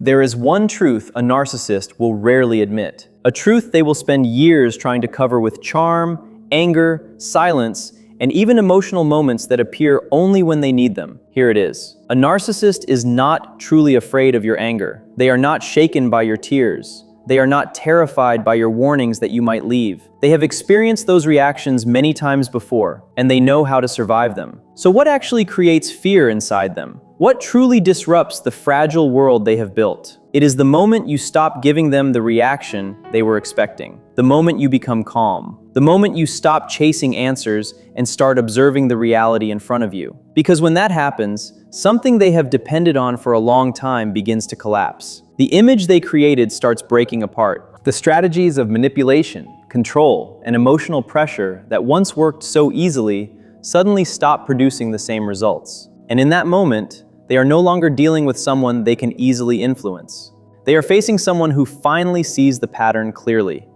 There is one truth a narcissist will rarely admit, a truth they will spend years trying to cover with charm, anger, silence, and even emotional moments that appear only when they need them. Here it is. A narcissist is not truly afraid of your anger. They are not shaken by your tears. They are not terrified by your warnings that you might leave. They have experienced those reactions many times before, and they know how to survive them. So what actually creates fear inside them? What truly disrupts the fragile world they have built? It is the moment you stop giving them the reaction they were expecting. The moment you become calm. The moment you stop chasing answers and start observing the reality in front of you. Because when that happens, something they have depended on for a long time begins to collapse. The image they created starts breaking apart. The strategies of manipulation, control, and emotional pressure that once worked so easily suddenly stop producing the same results. And in that moment, they are no longer dealing with someone they can easily influence. They are facing someone who finally sees the pattern clearly.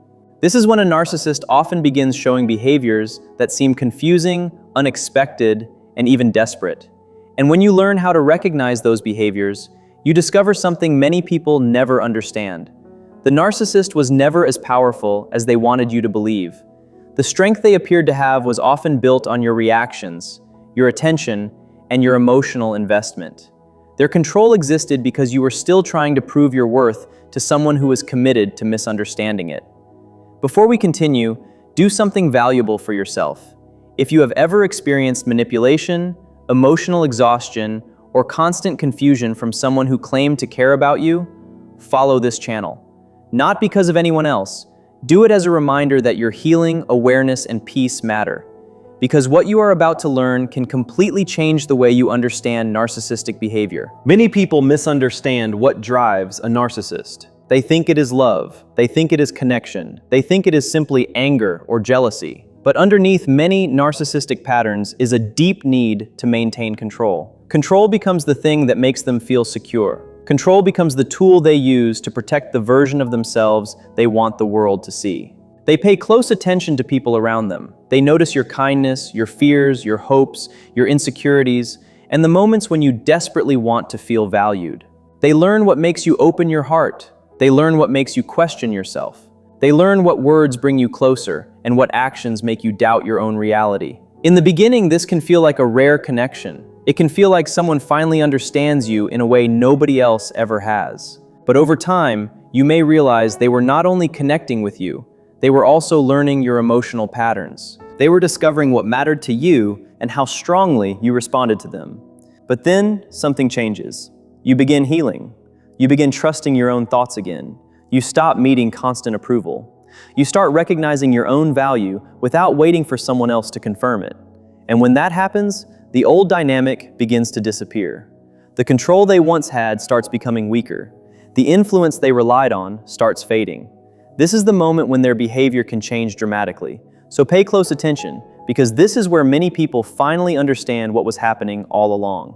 This is when a narcissist often begins showing behaviors that seem confusing, unexpected, and even desperate. And when you learn how to recognize those behaviors, you discover something many people never understand. The narcissist was never as powerful as they wanted you to believe. The strength they appeared to have was often built on your reactions, your attention, and your emotional investment. Their control existed because you were still trying to prove your worth to someone who was committed to misunderstanding it. Before we continue, do something valuable for yourself. If you have ever experienced manipulation, emotional exhaustion, or constant confusion from someone who claimed to care about you, follow this channel. Not because of anyone else. Do it as a reminder that your healing, awareness, and peace matter. Because what you are about to learn can completely change the way you understand narcissistic behavior. Many people misunderstand what drives a narcissist. They think it is love. They think it is connection. They think it is simply anger or jealousy. But underneath many narcissistic patterns is a deep need to maintain control. Control becomes the thing that makes them feel secure. Control becomes the tool they use to protect the version of themselves they want the world to see. They pay close attention to people around them. They notice your kindness, your fears, your hopes, your insecurities, and the moments when you desperately want to feel valued. They learn what makes you open your heart. They learn what makes you question yourself. They learn what words bring you closer and what actions make you doubt your own reality. In the beginning, this can feel like a rare connection. It can feel like someone finally understands you in a way nobody else ever has. But over time, you may realize they were not only connecting with you, they were also learning your emotional patterns. They were discovering what mattered to you and how strongly you responded to them. But then something changes. You begin healing. You begin trusting your own thoughts again. You stop needing constant approval. You start recognizing your own value without waiting for someone else to confirm it. And when that happens, the old dynamic begins to disappear. The control they once had starts becoming weaker. The influence they relied on starts fading. This is the moment when their behavior can change dramatically. So pay close attention, because this is where many people finally understand what was happening all along.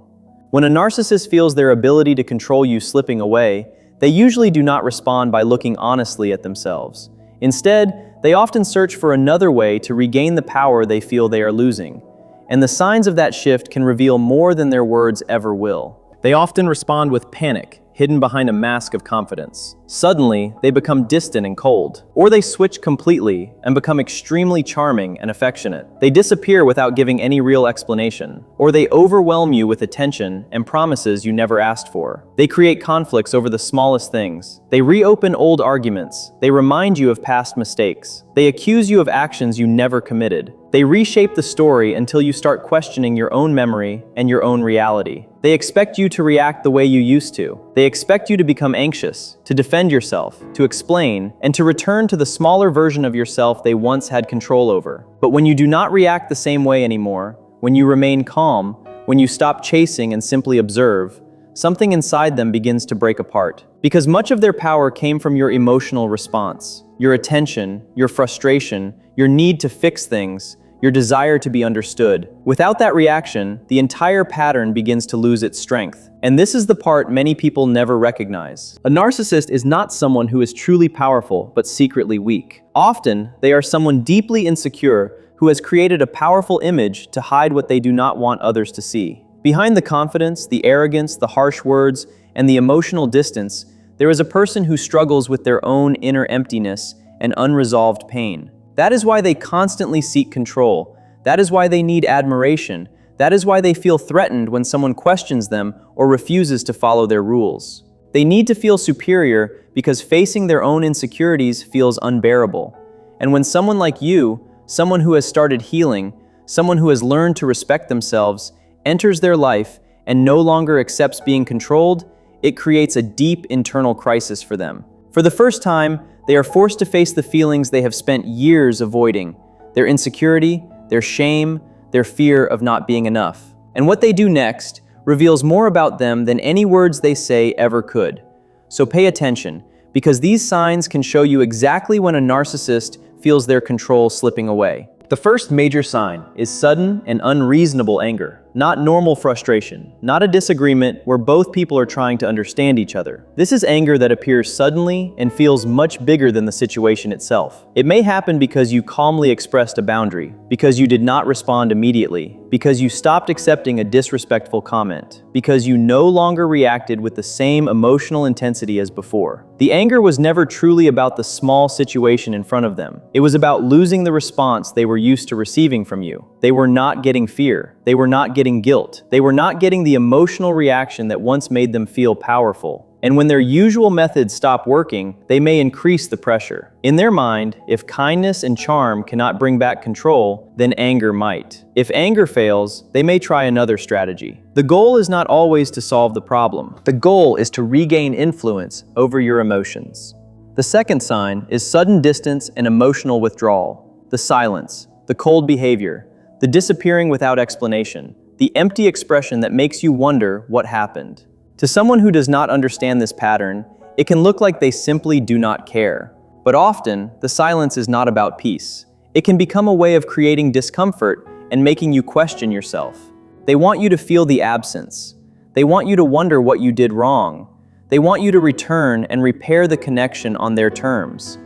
When a narcissist feels their ability to control you slipping away, they usually do not respond by looking honestly at themselves. Instead, they often search for another way to regain the power they feel they are losing. And the signs of that shift can reveal more than their words ever will. They often respond with panic, hidden behind a mask of confidence. Suddenly, they become distant and cold. Or they switch completely and become extremely charming and affectionate. They disappear without giving any real explanation. Or they overwhelm you with attention and promises you never asked for. They create conflicts over the smallest things. They reopen old arguments. They remind you of past mistakes. They accuse you of actions you never committed. They reshape the story until you start questioning your own memory and your own reality. They expect you to react the way you used to. They expect you to become anxious, to defend yourself, to explain, and to return to the smaller version of yourself they once had control over. But when you do not react the same way anymore, when you remain calm, when you stop chasing and simply observe, something inside them begins to break apart. Because much of their power came from your emotional response, your attention, your frustration, your need to fix things, your desire to be understood. Without that reaction, the entire pattern begins to lose its strength. And this is the part many people never recognize. A narcissist is not someone who is truly powerful, but secretly weak. Often, they are someone deeply insecure who has created a powerful image to hide what they do not want others to see. Behind the confidence, the arrogance, the harsh words, and the emotional distance, There is a person who struggles with their own inner emptiness and unresolved pain. That is why they constantly seek control. That is why they need admiration. That is why they feel threatened when someone questions them or refuses to follow their rules. They need to feel superior because facing their own insecurities feels unbearable. And when someone like you, someone who has started healing, someone who has learned to respect themselves, enters their life and no longer accepts being controlled, it creates a deep internal crisis for them. For the first time, they are forced to face the feelings they have spent years avoiding: their insecurity, their shame, their fear of not being enough. And what they do next reveals more about them than any words they say ever could. So pay attention, because these signs can show you exactly when a narcissist feels their control slipping away. The first major sign is sudden and unreasonable anger, not normal frustration, not a disagreement where both people are trying to understand each other. This is anger that appears suddenly and feels much bigger than the situation itself. It may happen because you calmly expressed a boundary, because you did not respond immediately, because you stopped accepting a disrespectful comment, because you no longer reacted with the same emotional intensity as before. The anger was never truly about the small situation in front of them. It was about losing the response they were used to receiving from you. They were not getting fear. They were not getting guilt. They were not getting the emotional reaction that once made them feel powerful. And when their usual methods stop working, they may increase the pressure. In their mind, if kindness and charm cannot bring back control, then anger might. If anger fails, they may try another strategy. The goal is not always to solve the problem. The goal is to regain influence over your emotions. The second sign is sudden distance and emotional withdrawal. The silence, the cold behavior, the disappearing without explanation, the empty expression that makes you wonder what happened. To someone who does not understand this pattern, it can look like they simply do not care. But often, the silence is not about peace. It can become a way of creating discomfort and making you question yourself. They want you to feel the absence. They want you to wonder what you did wrong. They want you to return and repair the connection on their terms.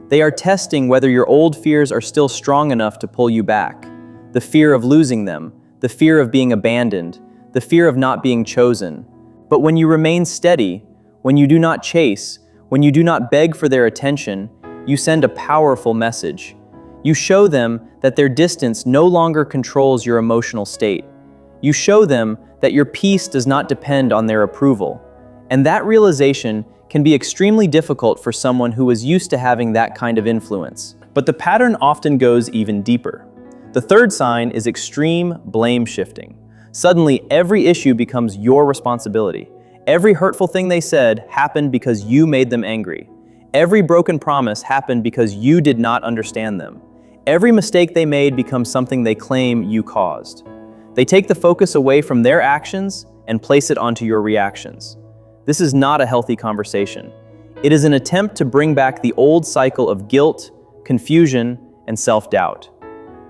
They are testing whether your old fears are still strong enough to pull you back. The fear of losing them, the fear of being abandoned, the fear of not being chosen. But when you remain steady, when you do not chase, when you do not beg for their attention, you send a powerful message. You show them that their distance no longer controls your emotional state. You show them that your peace does not depend on their approval. And that realization can be extremely difficult for someone who is used to having that kind of influence. But the pattern often goes even deeper. The third sign is extreme blame shifting. Suddenly, every issue becomes your responsibility. Every hurtful thing they said happened because you made them angry. Every broken promise happened because you did not understand them. Every mistake they made becomes something they claim you caused. They take the focus away from their actions and place it onto your reactions. This is not a healthy conversation. It is an attempt to bring back the old cycle of guilt, confusion, and self-doubt.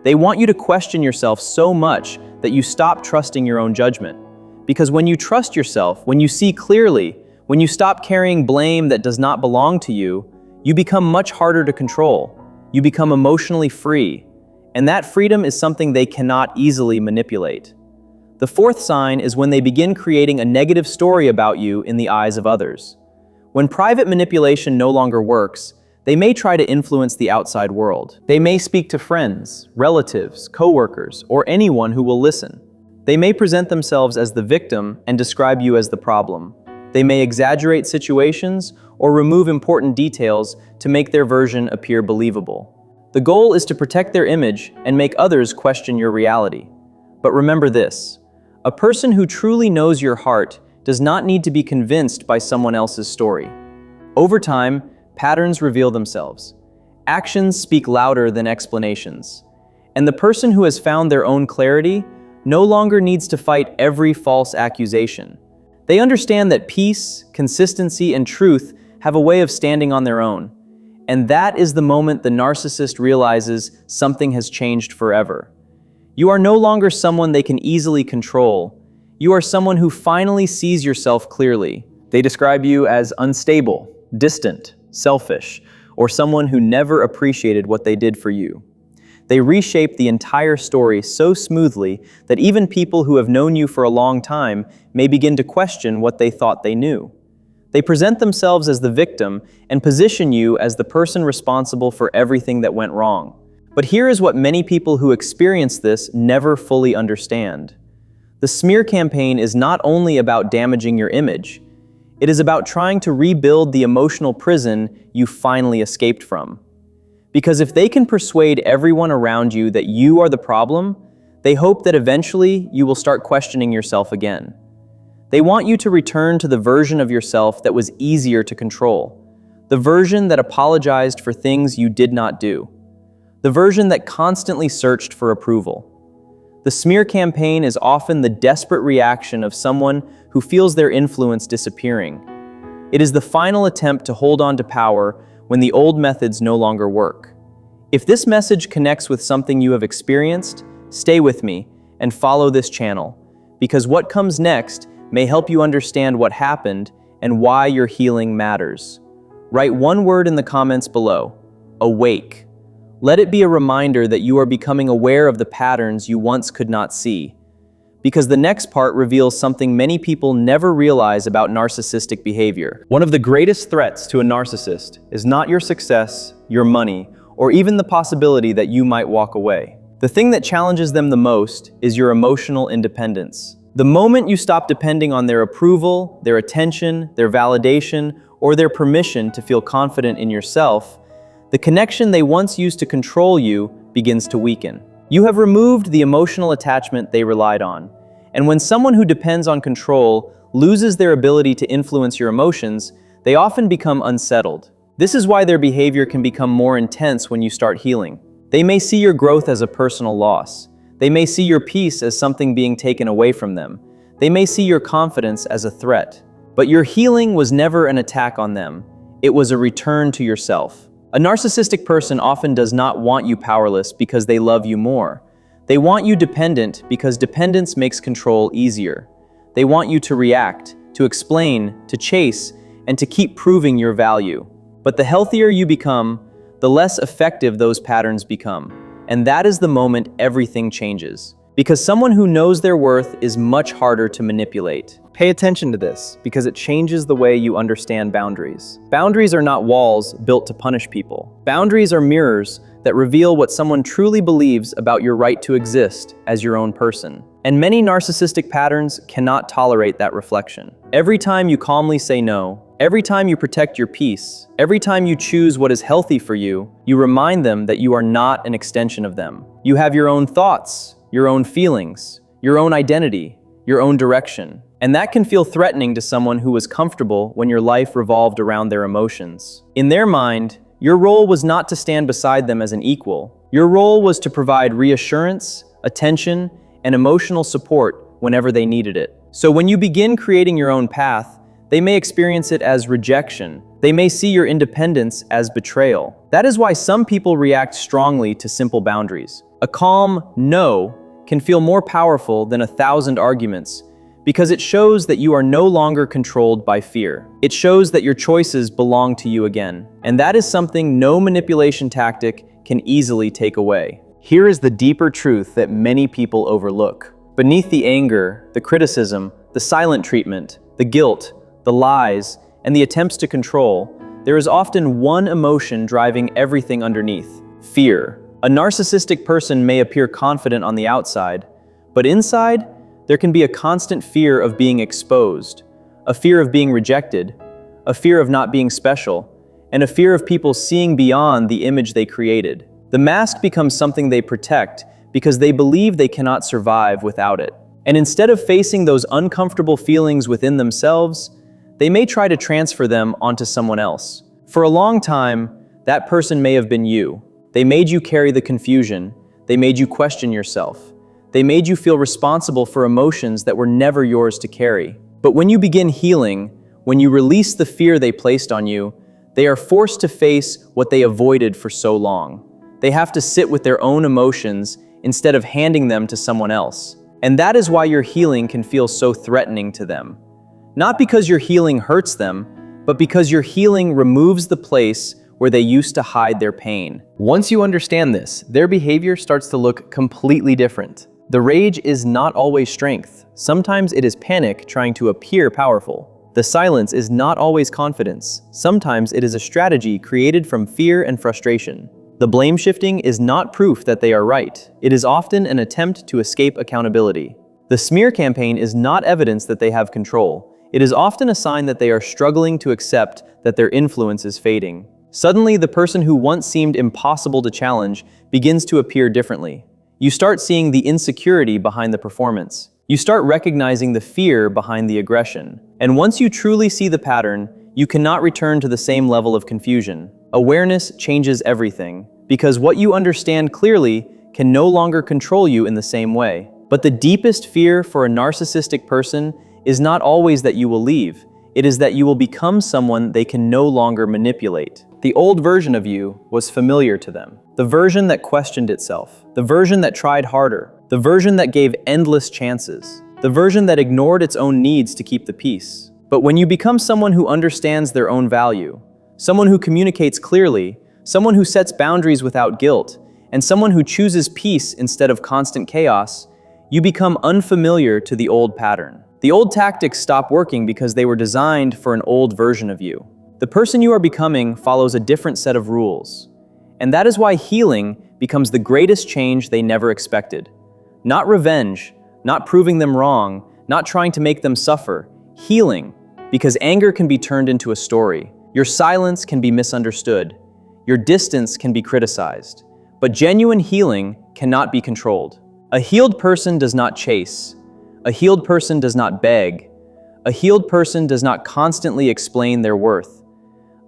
They want you to question yourself so much that you stop trusting your own judgment. Because when you trust yourself, when you see clearly, when you stop carrying blame that does not belong to you, you become much harder to control. You become emotionally free. And that freedom is something they cannot easily manipulate. The fourth sign is when they begin creating a negative story about you in the eyes of others. When private manipulation no longer works, they may try to influence the outside world. They may speak to friends, relatives, coworkers, or anyone who will listen. They may present themselves as the victim and describe you as the problem. They may exaggerate situations or remove important details to make their version appear believable. The goal is to protect their image and make others question your reality. But remember this: a person who truly knows your heart does not need to be convinced by someone else's story. Over time, patterns reveal themselves. Actions speak louder than explanations. And the person who has found their own clarity no longer needs to fight every false accusation. They understand that peace, consistency, and truth have a way of standing on their own. And that is the moment the narcissist realizes something has changed forever. You are no longer someone they can easily control. You are someone who finally sees yourself clearly. They describe you as unstable, distant, selfish, or someone who never appreciated what they did for you. They reshape the entire story so smoothly that even people who have known you for a long time may begin to question what they thought they knew. They present themselves as the victim and position you as the person responsible for everything that went wrong. But here is what many people who experience this never fully understand. The smear campaign is not only about damaging your image, it is about trying to rebuild the emotional prison you finally escaped from. Because if they can persuade everyone around you that you are the problem, they hope that eventually you will start questioning yourself again. They want you to return to the version of yourself that was easier to control, the version that apologized for things you did not do, the version that constantly searched for approval. The smear campaign is often the desperate reaction of someone who feels their influence disappearing. It is the final attempt to hold on to power when the old methods no longer work. If this message connects with something you have experienced, stay with me and follow this channel, because what comes next may help you understand what happened and why your healing matters. Write one word in the comments below: awake. Let it be a reminder that you are becoming aware of the patterns you once could not see. Because the next part reveals something many people never realize about narcissistic behavior. One of the greatest threats to a narcissist is not your success, your money, or even the possibility that you might walk away. The thing that challenges them the most is your emotional independence. The moment you stop depending on their approval, their attention, their validation, or their permission to feel confident in yourself, the connection they once used to control you begins to weaken. You have removed the emotional attachment they relied on. And when someone who depends on control loses their ability to influence your emotions, they often become unsettled. This is why their behavior can become more intense when you start healing. They may see your growth as a personal loss. They may see your peace as something being taken away from them. They may see your confidence as a threat. But your healing was never an attack on them. It was a return to yourself. A narcissistic person often does not want you powerless because they love you more. They want you dependent because dependence makes control easier. They want you to react, to explain, to chase, and to keep proving your value. But the healthier you become, the less effective those patterns become. And that is the moment everything changes. Because someone who knows their worth is much harder to manipulate. Pay attention to this, because it changes the way you understand boundaries. Boundaries are not walls built to punish people. Boundaries are mirrors that reveal what someone truly believes about your right to exist as your own person. And many narcissistic patterns cannot tolerate that reflection. Every time you calmly say no, every time you protect your peace, every time you choose what is healthy for you, you remind them that you are not an extension of them. You have your own thoughts, your own feelings, your own identity, your own direction. And that can feel threatening to someone who was comfortable when your life revolved around their emotions. In their mind, your role was not to stand beside them as an equal. Your role was to provide reassurance, attention, and emotional support whenever they needed it. So when you begin creating your own path, they may experience it as rejection. They may see your independence as betrayal. That is why some people react strongly to simple boundaries. A calm no can feel more powerful than 1,000 arguments, because it shows that you are no longer controlled by fear. It shows that your choices belong to you again. And that is something no manipulation tactic can easily take away. Here is the deeper truth that many people overlook. Beneath the anger, the criticism, the silent treatment, the guilt, the lies, and the attempts to control, there is often one emotion driving everything underneath: fear. A narcissistic person may appear confident on the outside, but inside, there can be a constant fear of being exposed, a fear of being rejected, a fear of not being special, and a fear of people seeing beyond the image they created. The mask becomes something they protect because they believe they cannot survive without it. And instead of facing those uncomfortable feelings within themselves, they may try to transfer them onto someone else. For a long time, that person may have been you. They made you carry the confusion. They made you question yourself. They made you feel responsible for emotions that were never yours to carry. But when you begin healing, when you release the fear they placed on you, they are forced to face what they avoided for so long. They have to sit with their own emotions instead of handing them to someone else. And that is why your healing can feel so threatening to them. Not because your healing hurts them, but because your healing removes the place where they used to hide their pain. Once you understand this, their behavior starts to look completely different. The rage is not always strength. Sometimes it is panic trying to appear powerful. The silence is not always confidence. Sometimes it is a strategy created from fear and frustration. The blame shifting is not proof that they are right. It is often an attempt to escape accountability. The smear campaign is not evidence that they have control. It is often a sign that they are struggling to accept that their influence is fading. Suddenly, the person who once seemed impossible to challenge begins to appear differently. You start seeing the insecurity behind the performance. You start recognizing the fear behind the aggression. And once you truly see the pattern, you cannot return to the same level of confusion. Awareness changes everything, because what you understand clearly can no longer control you in the same way. But the deepest fear for a narcissistic person is not always that you will leave. It is that you will become someone they can no longer manipulate. The old version of you was familiar to them. The version that questioned itself. The version that tried harder. The version that gave endless chances. The version that ignored its own needs to keep the peace. But when you become someone who understands their own value, someone who communicates clearly, someone who sets boundaries without guilt, and someone who chooses peace instead of constant chaos, you become unfamiliar to the old pattern. The old tactics stop working because they were designed for an old version of you. The person you are becoming follows a different set of rules. And that is why healing becomes the greatest change they never expected. Not revenge, not proving them wrong, not trying to make them suffer. Healing, because anger can be turned into a story. Your silence can be misunderstood. Your distance can be criticized. But genuine healing cannot be controlled. A healed person does not chase. A healed person does not beg. A healed person does not constantly explain their worth.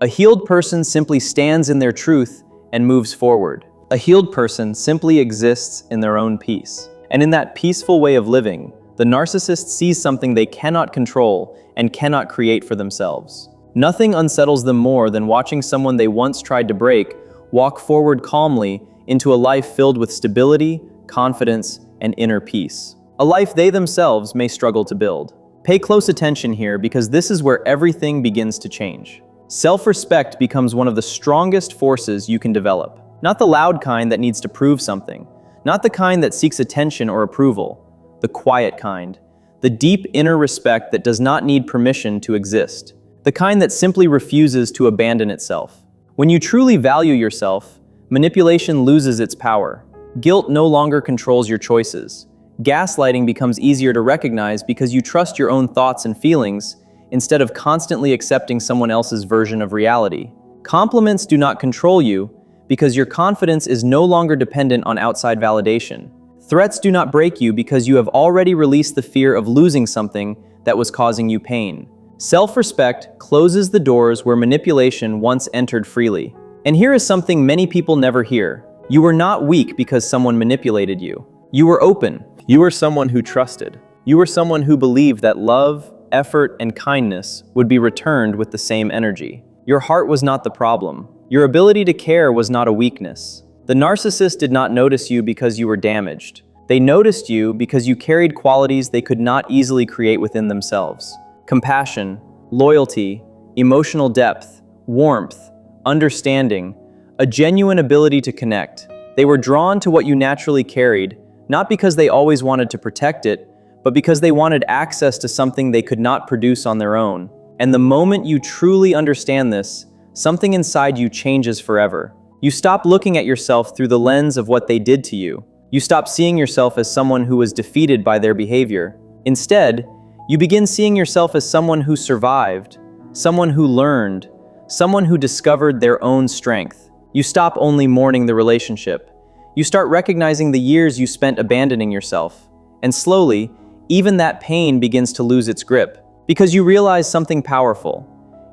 A healed person simply stands in their truth and moves forward. A healed person simply exists in their own peace. And in that peaceful way of living, the narcissist sees something they cannot control and cannot create for themselves. Nothing unsettles them more than watching someone they once tried to break walk forward calmly into a life filled with stability, confidence, and inner peace. A life they themselves may struggle to build. Pay close attention here because this is where everything begins to change. Self-respect becomes one of the strongest forces you can develop. Not the loud kind that needs to prove something. Not the kind that seeks attention or approval. The quiet kind. The deep inner respect that does not need permission to exist. The kind that simply refuses to abandon itself. When you truly value yourself, manipulation loses its power. Guilt no longer controls your choices. Gaslighting becomes easier to recognize because you trust your own thoughts and feelings instead of constantly accepting someone else's version of reality. Compliments do not control you because your confidence is no longer dependent on outside validation. Threats do not break you because you have already released the fear of losing something that was causing you pain. Self-respect closes the doors where manipulation once entered freely. And here is something many people never hear. You were not weak because someone manipulated you. You were open. You were someone who trusted. You were someone who believed that love, effort, and kindness would be returned with the same energy. Your heart was not the problem. Your ability to care was not a weakness. The narcissist did not notice you because you were damaged. They noticed you because you carried qualities they could not easily create within themselves. Compassion, loyalty, emotional depth, warmth, understanding, a genuine ability to connect. They were drawn to what you naturally carried, not because they always wanted to protect it, but because they wanted access to something they could not produce on their own. And the moment you truly understand this, something inside you changes forever. You stop looking at yourself through the lens of what they did to you. You stop seeing yourself as someone who was defeated by their behavior. Instead, you begin seeing yourself as someone who survived, someone who learned, someone who discovered their own strength. You stop only mourning the relationship. You start recognizing the years you spent abandoning yourself. And slowly, even that pain begins to lose its grip, because you realize something powerful.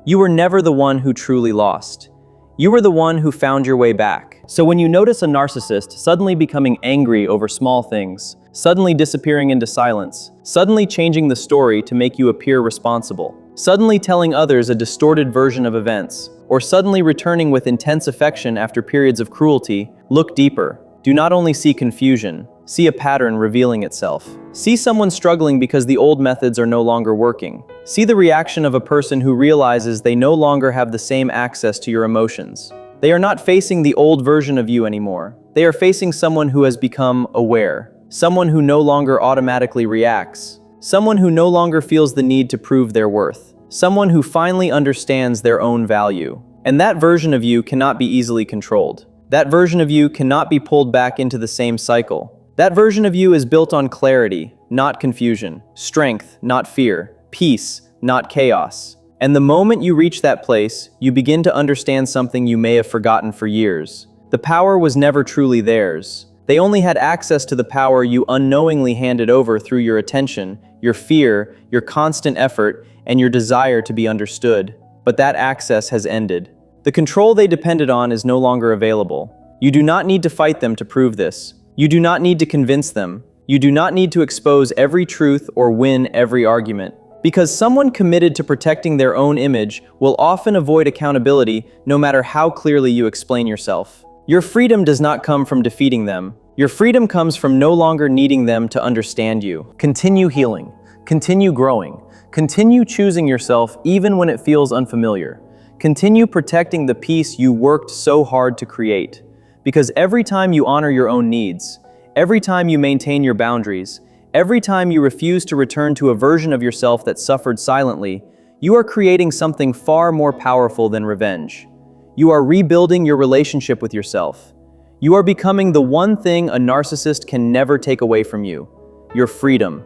You were never the one who truly lost. You were the one who found your way back. So when you notice a narcissist suddenly becoming angry over small things, suddenly disappearing into silence, suddenly changing the story to make you appear responsible, suddenly telling others a distorted version of events, or suddenly returning with intense affection after periods of cruelty, look deeper. Do not only see confusion, see a pattern revealing itself. See someone struggling because the old methods are no longer working. See the reaction of a person who realizes they no longer have the same access to your emotions. They are not facing the old version of you anymore. They are facing someone who has become aware. Someone who no longer automatically reacts. Someone who no longer feels the need to prove their worth. someone who finally understands their own value. And that version of you cannot be easily controlled. That version of you cannot be pulled back into the same cycle. That version of you is built on clarity, not confusion, strength, not fear, peace, not chaos. And the moment you reach that place, you begin to understand something you may have forgotten for years. The power was never truly theirs. They only had access to the power you unknowingly handed over through your attention, your fear, your constant effort, and your desire to be understood. But that access has ended. The control they depended on is no longer available. You do not need to fight them to prove this. You do not need to convince them. You do not need to expose every truth or win every argument. Because someone committed to protecting their own image will often avoid accountability no matter how clearly you explain yourself. Your freedom does not come from defeating them. Your freedom comes from no longer needing them to understand you. Continue healing. Continue growing. Continue choosing yourself even when it feels unfamiliar. Continue protecting the peace you worked so hard to create. Because every time you honor your own needs, every time you maintain your boundaries, every time you refuse to return to a version of yourself that suffered silently, you are creating something far more powerful than revenge. You are rebuilding your relationship with yourself. You are becoming the one thing a narcissist can never take away from you: your freedom.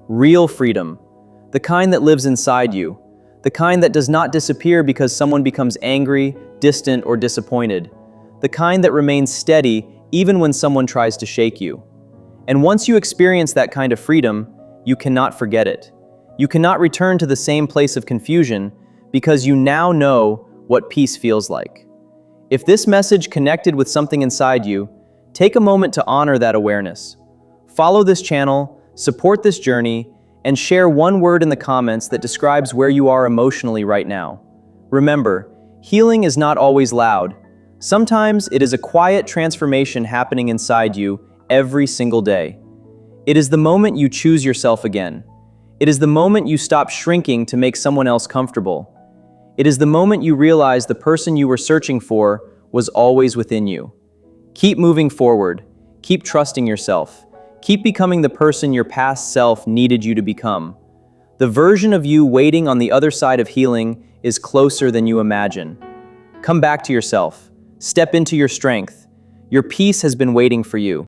Real freedom. The kind that lives inside you. The kind that does not disappear because someone becomes angry, distant, or disappointed. The kind that remains steady even when someone tries to shake you. And once you experience that kind of freedom, you cannot forget it. You cannot return to the same place of confusion because you now know what peace feels like. If this message connected with something inside you, take a moment to honor that awareness. Follow this channel, support this journey, and share one word in the comments that describes where you are emotionally right now. Remember, healing is not always loud. Sometimes it is a quiet transformation happening inside you every single day. It is the moment you choose yourself again. It is the moment you stop shrinking to make someone else comfortable. It is the moment you realize the person you were searching for was always within you. Keep moving forward. Keep trusting yourself. Keep becoming the person your past self needed you to become. The version of you waiting on the other side of healing is closer than you imagine. Come back to yourself. Step into your strength. Your peace has been waiting for you.